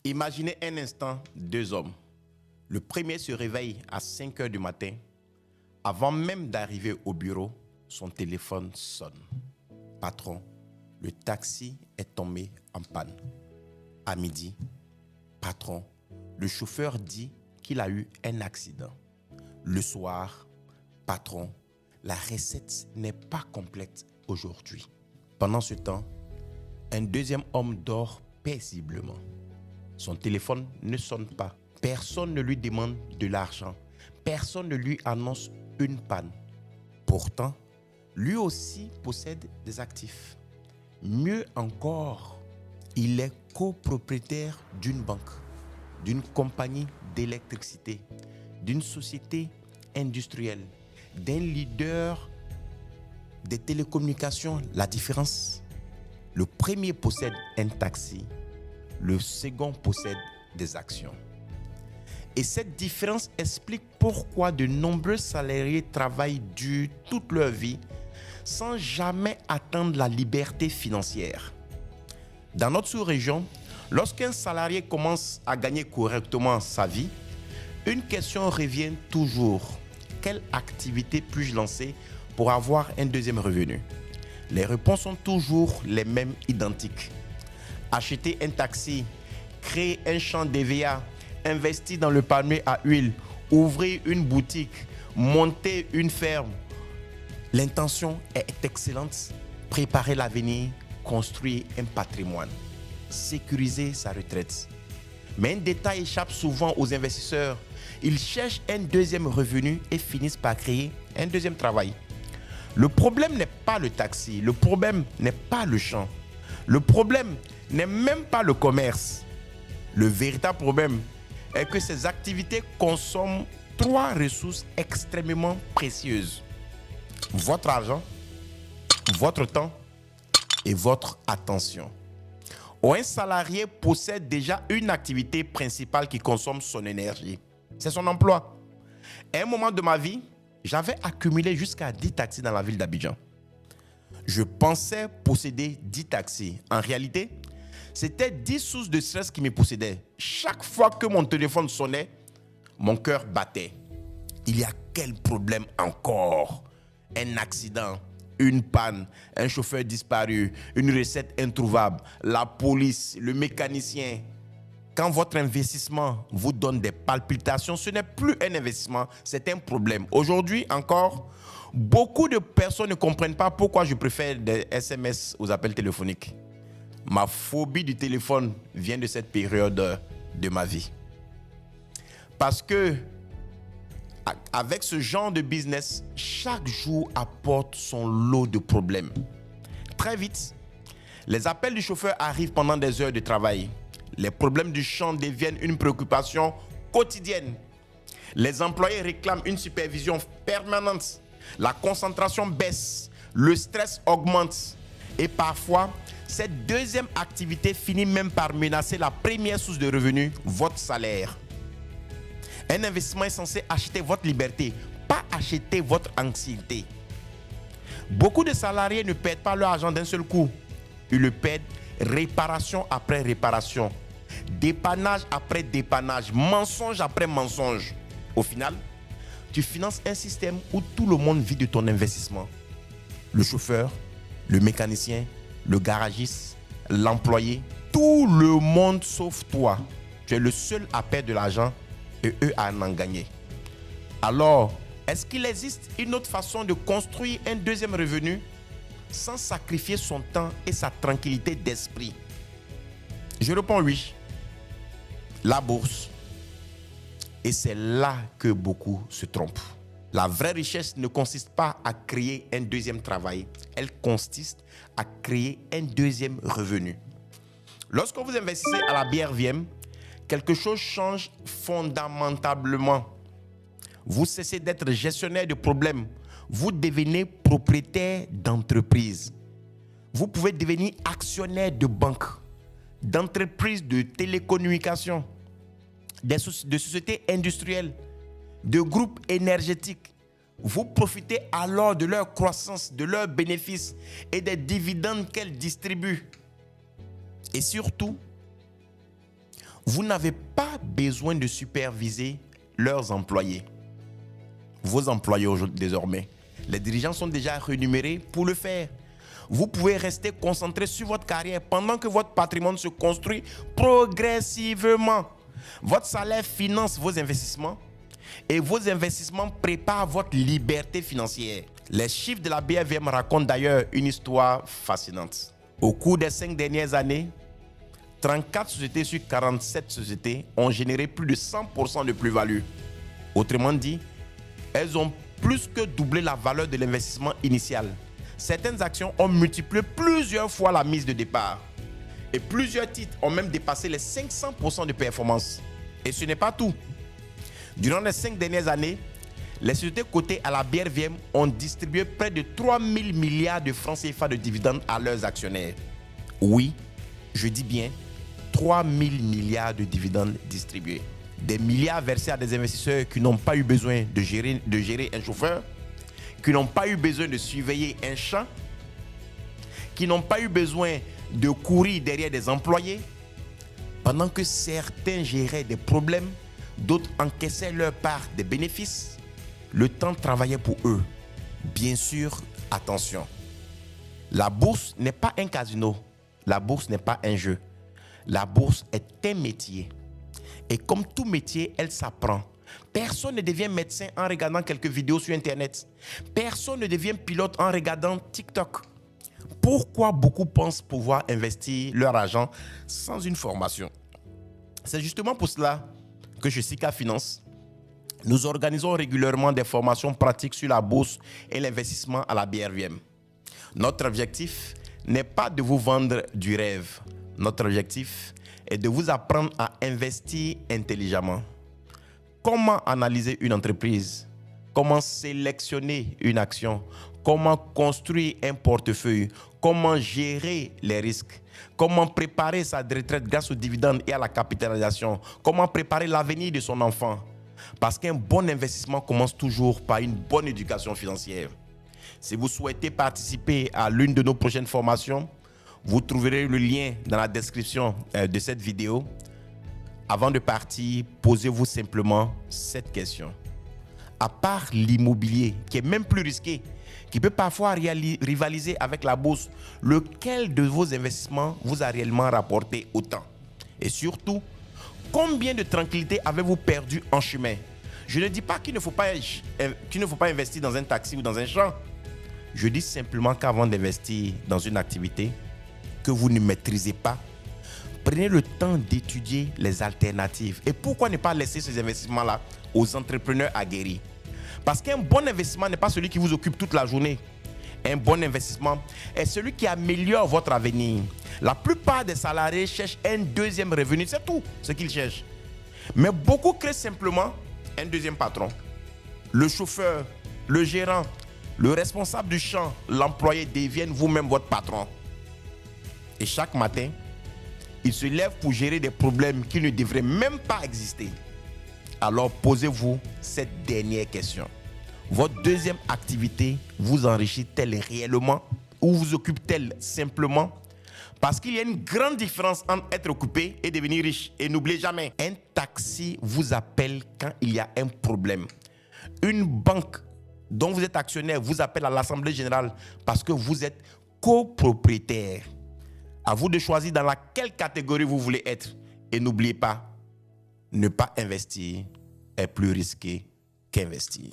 Imaginez un instant deux hommes. Le premier se réveille à 5 heures du matin. Avant même d'arriver au bureau, son téléphone sonne. Patron, le taxi est tombé en panne. À midi, patron, le chauffeur dit qu'il a eu un accident. Le soir, patron, la recette n'est pas complète aujourd'hui. Pendant ce temps, un deuxième homme dort paisiblement. Son téléphone ne sonne pas. Personne ne lui demande de l'argent. Personne ne lui annonce une panne. Pourtant, lui aussi possède des actifs. Mieux encore, il est copropriétaire d'une banque, d'une compagnie d'électricité, d'une société industrielle, d'un leader des télécommunications. La différence, le premier possède un taxi, le second possède des actions. Et cette différence explique pourquoi de nombreux salariés travaillent dur toute leur vie sans jamais atteindre la liberté financière. Dans notre sous-région, lorsqu'un salarié commence à gagner correctement sa vie, une question revient toujours. Quelle activité puis-je lancer pour avoir un deuxième revenu? Les réponses sont toujours les mêmes, identiques. Acheter un taxi, créer un champ d'EVA, investir dans le palmier à huile, ouvrir une boutique, monter une ferme. L'intention est excellente. Préparer l'avenir, construire un patrimoine, sécuriser sa retraite. Mais un détail échappe souvent aux investisseurs. Ils cherchent un deuxième revenu et finissent par créer un deuxième travail. Le problème n'est pas le taxi, le problème n'est pas le champ. Le problème n'est même pas le commerce. Le véritable problème est que ces activités consomment 3 ressources extrêmement précieuses. Votre argent, votre temps et votre attention. Un salarié possède déjà une activité principale qui consomme son énergie. C'est son emploi. À un moment de ma vie, j'avais accumulé jusqu'à 10 taxis dans la ville d'Abidjan. Je pensais posséder 10 taxis. En réalité, c'était 10 sources de stress qui me possédaient. Chaque fois que mon téléphone sonnait, mon cœur battait. Il y a quel problème encore? Un accident, une panne, un chauffeur disparu, une recette introuvable, la police, le mécanicien. Quand votre investissement vous donne des palpitations, ce n'est plus un investissement, c'est un problème. Aujourd'hui encore, beaucoup de personnes ne comprennent pas pourquoi je préfère des SMS aux appels téléphoniques. Ma phobie du téléphone vient de cette période de ma vie. Parce que avec ce genre de business, chaque jour apporte son lot de problèmes. Très vite, les appels du chauffeur arrivent pendant des heures de travail. Les problèmes du champ deviennent une préoccupation quotidienne. Les employés réclament une supervision permanente. La concentration baisse, le stress augmente. Et parfois, cette deuxième activité finit même par menacer la première source de revenus, votre salaire. Un investissement est censé acheter votre liberté, pas acheter votre anxiété. Beaucoup de salariés ne perdent pas leur argent d'un seul coup. Ils le perdent réparation après réparation, dépannage après dépannage, mensonge après mensonge. Au final, tu finances un système où tout le monde vit de ton investissement. Le chauffeur, le mécanicien, le garagiste, l'employé, tout le monde sauf toi. Tu es le seul à perdre de l'argent et eux à en gagner. Alors, est-ce qu'il existe une autre façon de construire un deuxième revenu sans sacrifier son temps et sa tranquillité d'esprit? Je réponds oui. La bourse. Et c'est là que beaucoup se trompent. La vraie richesse ne consiste pas à créer un deuxième travail. Elle consiste à créer un deuxième revenu. Lorsque vous investissez à la BRVM, quelque chose change fondamentalement. Vous cessez d'être gestionnaire de problèmes. Vous devenez propriétaire d'entreprise. Vous pouvez devenir actionnaire de banque, d'entreprises de télécommunications, de sociétés industrielles, de groupes énergétiques. Vous profitez alors de leur croissance, de leurs bénéfices et des dividendes qu'elles distribuent. Et surtout, Vous n'avez pas besoin de superviser leurs employés. Vos employés aujourd'hui, désormais. Les dirigeants sont déjà rémunérés pour le faire. Vous pouvez rester concentré sur votre carrière pendant que votre patrimoine se construit progressivement. Votre salaire finance vos investissements et vos investissements préparent votre liberté financière. Les chiffres de la BRVM racontent d'ailleurs une histoire fascinante. Au cours des 5 dernières années, 34 sociétés sur 47 sociétés ont généré plus de 100% de plus-value. Autrement dit, elles ont plus que doublé la valeur de l'investissement initial. Certaines actions ont multiplié plusieurs fois la mise de départ. Et plusieurs titres ont même dépassé les 500% de performance. Et ce n'est pas tout. Durant les 5 dernières années, les sociétés cotées à la BRVM ont distribué près de 3 000 milliards de francs CFA de dividendes à leurs actionnaires. Oui, je dis bien 3 000 milliards de dividendes distribués. Des milliards versés à des investisseurs qui n'ont pas eu besoin de gérer un chauffeur, qui n'ont pas eu besoin de surveiller un champ, qui n'ont pas eu besoin de courir derrière des employés. Pendant que certains géraient des problèmes, d'autres encaissaient leur part des bénéfices. Le temps travaillait pour eux. Bien sûr, attention. La bourse n'est pas un casino. La bourse n'est pas un jeu. La bourse est un métier. Et comme tout métier, elle s'apprend. Personne ne devient médecin en regardant quelques vidéos sur Internet. Personne ne devient pilote en regardant TikTok. Pourquoi beaucoup pensent pouvoir investir leur argent sans une formation? C'est justement pour cela que chez Sika Finance, nous organisons régulièrement des formations pratiques sur la bourse et l'investissement à la BRVM. Notre objectif n'est pas de vous vendre du rêve. Notre objectif est de vous apprendre à investir intelligemment. Comment analyser une entreprise? Comment sélectionner une action? Comment construire un portefeuille? Comment gérer les risques? Comment préparer sa retraite grâce aux dividendes et à la capitalisation? Comment préparer l'avenir de son enfant? Parce qu'un bon investissement commence toujours par une bonne éducation financière. Si vous souhaitez participer à l'une de nos prochaines formations, vous trouverez le lien dans la description de cette vidéo. Avant de partir, posez-vous simplement cette question. À part l'immobilier, qui est même plus risqué, qui peut parfois rivaliser avec la bourse, lequel de vos investissements vous a réellement rapporté autant? Et surtout, combien de tranquillité avez-vous perdu en chemin? Je ne dis pas qu'il ne faut pas investir dans un taxi ou dans un champ. Je dis simplement qu'avant d'investir dans une activité que vous ne maîtrisez pas, prenez le temps d'étudier les alternatives. Et pourquoi ne pas laisser ces investissements-là aux entrepreneurs aguerris? Parce qu'un bon investissement n'est pas celui qui vous occupe toute la journée. Un bon investissement est celui qui améliore votre avenir. La plupart des salariés cherchent un deuxième revenu, c'est tout ce qu'ils cherchent. Mais beaucoup créent simplement un deuxième patron. Le chauffeur, le gérant, le responsable du champ, l'employé deviennent vous-même votre patron. Et chaque matin, ils se lèvent pour gérer des problèmes qui ne devraient même pas exister. Alors posez-vous cette dernière question. Votre deuxième activité vous enrichit-elle réellement ou vous occupe-t-elle simplement? Parce qu'il y a une grande différence entre être occupé et devenir riche. Et n'oubliez jamais, un taxi vous appelle quand il y a un problème. Une banque dont vous êtes actionnaire vous appelle à l'Assemblée générale parce que vous êtes copropriétaire. À vous de choisir dans laquelle catégorie vous voulez être. Et n'oubliez pas, ne pas investir est plus risqué qu'investir.